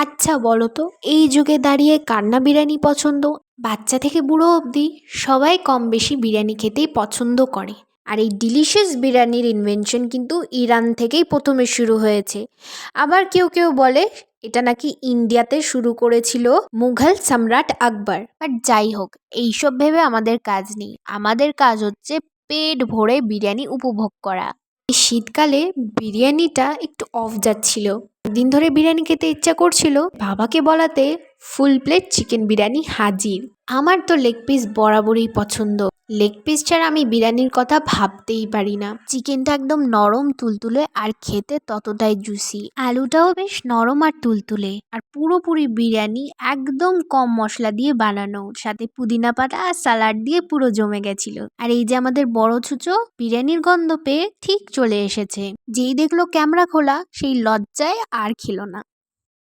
আচ্ছা বলো তো, এই যুগে দাঁড়িয়ে কার না বিরিয়ানি পছন্দ? বাচ্চা থেকে বুড়ো অবধি সবাই কম বেশি বিরিয়ানি খেতেই পছন্দ করে। আর এই ডিলিশিয়াস বিরিয়ানির ইনভেনশন কিন্তু ইরান থেকেই প্রথমে শুরু হয়েছে। আবার কেউ কেউ বলে এটা নাকি ইন্ডিয়াতে শুরু করেছিল মুঘল সম্রাট আকবর। বাট যাই হোক, এইসব ভেবে আমাদের কাজ নেই, আমাদের কাজ হচ্ছে পেট ভরে বিরিয়ানি উপভোগ করা। এই শীতকালে বিরিয়ানিটা একটু অফ যাচ্ছিল, দিন ধরে বিরিয়ানি খেতে ইচ্ছা করছিল, বাবাকে বলাতে ফুল প্লেট চিকেন বিরিয়ানি হাজির। আমার তো লেগ পিস বরাবরই পছন্দ, লেগ পিস ছাড়া আমি বিরিয়ানির কথা ভাবতেই পারি না। চিকেনটা একদম নরম তুলতুলে আর খেতে ততটাই জুসি, আলুটাও বেশ নরম আর তুলতুলে, আর পুরোপুরি বিরিয়ানি একদম কম মশলা দিয়ে বানানো, সাথে পুদিনা পাতা আর সালাড দিয়ে পুরো জমে গেছিল। আর এই যে আমাদের বড় ছুঁচো বিরিয়ানির গন্ধ পেয়ে ঠিক চলে এসেছে, যেই দেখলো ক্যামেরা খোলা সেই লজ্জায় আর খেলো না।